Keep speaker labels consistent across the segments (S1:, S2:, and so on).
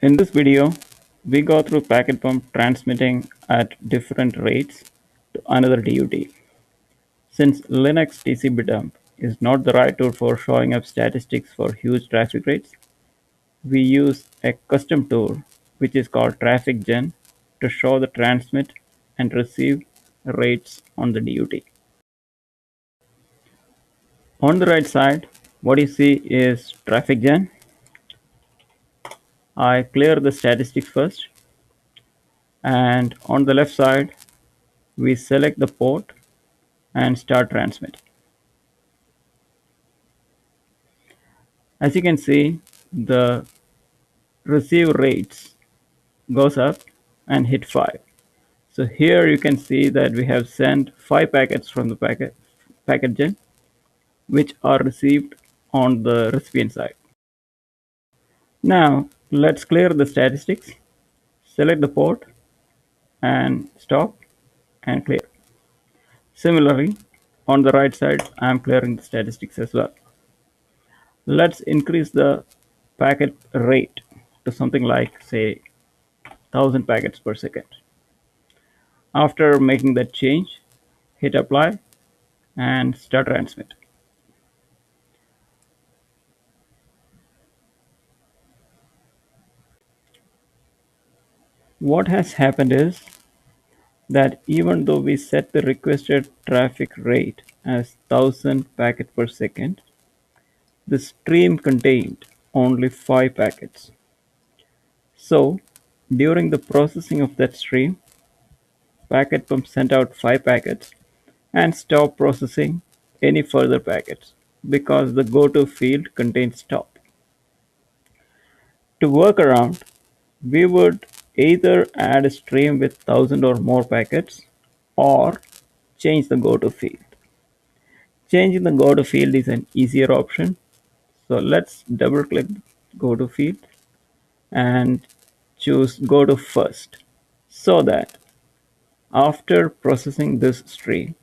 S1: In this video, we go through Pktpump transmitting at different rates to another DUT. Since Linux TCP dump is not the right tool for showing up statistics for huge traffic rates, we use a custom tool which is called TrafficGen to show the transmit and receive rates on the DUT. On the right side, what you see is TrafficGen. I clear the statistics first, and on the left side, we select the port and start transmit. As you can see, the receive rates goes up and hit 5. So here you can see that we have sent 5 packets from the packet gen, which are received on the recipient side. Now let's clear the statistics, select the port and stop and clear. Similarly, on the right side, I am clearing the statistics as well. Let's increase the packet rate to something like, say, 1000 packets per second. After making that change, hit apply and start transmit. What has happened is that even though we set the requested traffic rate as 1000 packets per second, the stream contained only 5 packets. So during the processing of that stream, Pktpump sent out 5 packets and stopped processing any further packets because the goto field contains stop. To work around, we would either add a stream with 1000 or more packets or change the goto field. Changing the goto field is an easier option. So let's double click goto field and choose goto first, so that after processing this stream,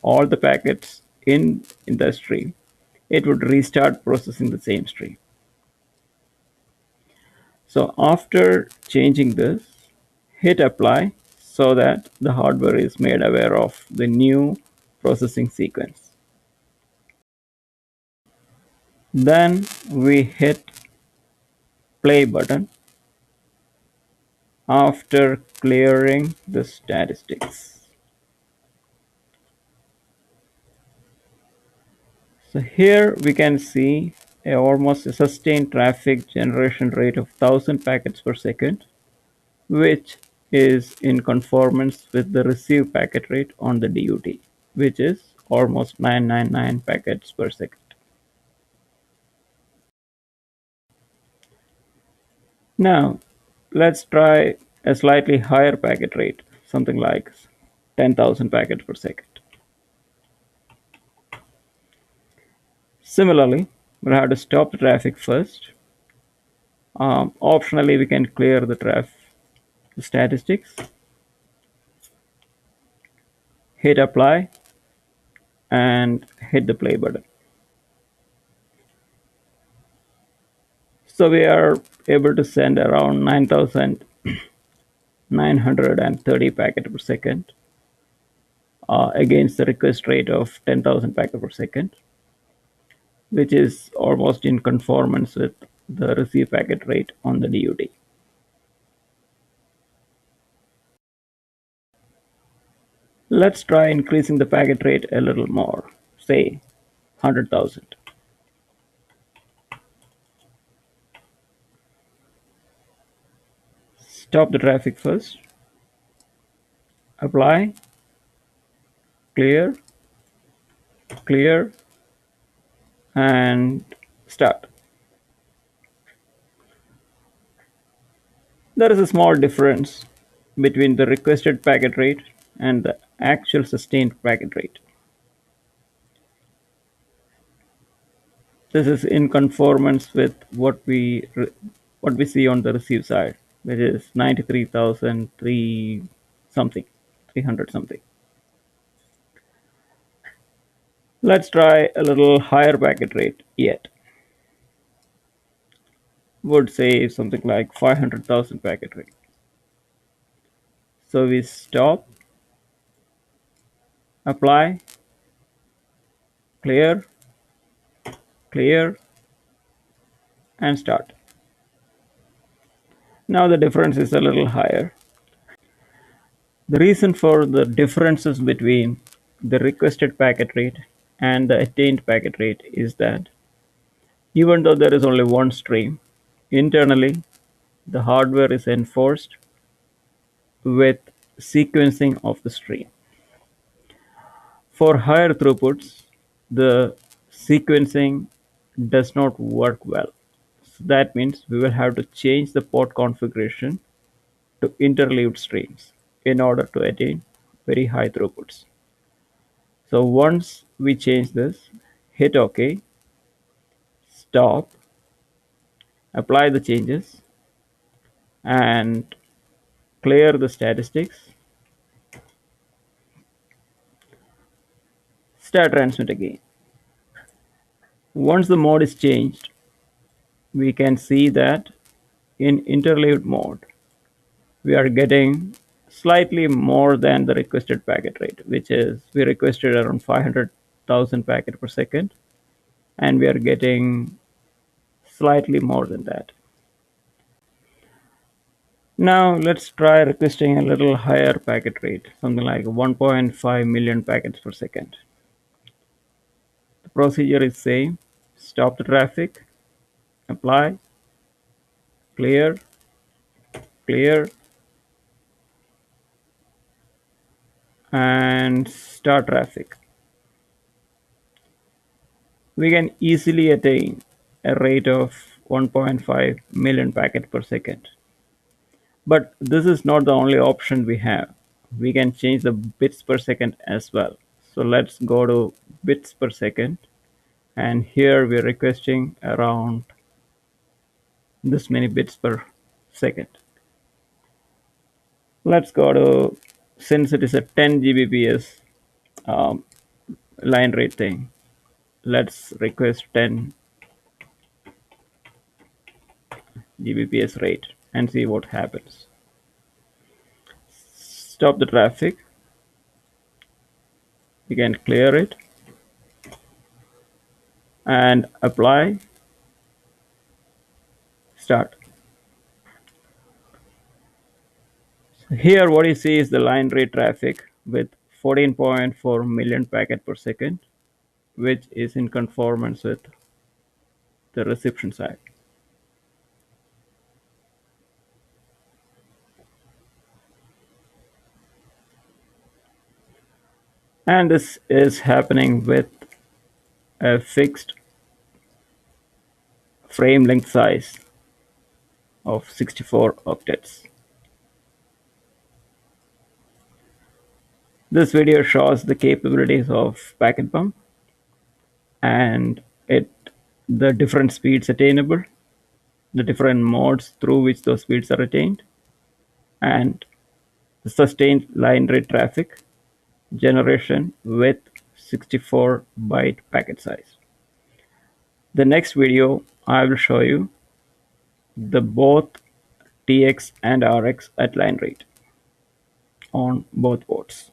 S1: all the packets in the stream, it would restart processing the same stream. So after changing this, hit apply so that the hardware is made aware of the new processing sequence. Then we hit play button after clearing the statistics. So here we can see almost a sustained traffic generation rate of 1000 packets per second, which is in conformance with the receive packet rate on the DUT, which is almost 999 packets per second. Now, let's try a slightly higher packet rate, something like 10,000 packets per second. Similarly, we'll have to stop the traffic first. Optionally, we can clear the statistics, hit apply, and hit the play button. So we are able to send around 9,930 packets per second against the request rate of 10,000 packets per second, which is almost in conformance with the receive packet rate on the DUT. Let's try increasing the packet rate a little more, say 100,000. Stop the traffic first, apply, clear, clear, and start. There is a small difference between the requested packet rate and the actual sustained packet rate. This is in conformance with what we see on the receive side, which is 93,003 something, 300 something. Let's try a little higher packet rate yet. would say something like 500,000 packet rate. So we stop, apply, clear, clear, and start. Now the difference is a little higher. The reason for the differences between the requested packet rate and the attained packet rate is that even though there is only one stream, internally the hardware is enforced with sequencing of the stream. For higher throughputs, the sequencing does not work well. So that means we will have to change the port configuration to interleaved streams in order to attain very high throughputs. So once we change this, hit OK, stop, apply the changes, and clear the statistics, start transmit again. Once the mode is changed, we can see that in interleaved mode, we are getting slightly more than the requested packet rate, which is we requested around 500,000 packet per second, and we are getting slightly more than that. Now let's try requesting a little higher packet rate, something like 1.5 million packets per second. The procedure is same: stop the traffic, apply, clear, clear, and start traffic. We can easily attain a rate of 1.5 million packets per second. But this is not the only option we have. We can change the bits per second as well. So let's go to bits per second, and here we're requesting around this many bits per second. Let's go to, since it is a 10 Gbps um, line rate thing, let's request 10 Gbps rate and see what happens. Stop the traffic, we can clear it and apply, start. Here what you see is the line rate traffic with 14.4 million packet per second, which is in conformance with the reception side. And this is happening with a fixed frame length size of 64 octets. This video shows the capabilities of Pktpump and the different speeds attainable, the different modes through which those speeds are attained, and the sustained line rate traffic generation with 64 byte packet size. The next video I will show you the both TX and RX at line rate on both ports.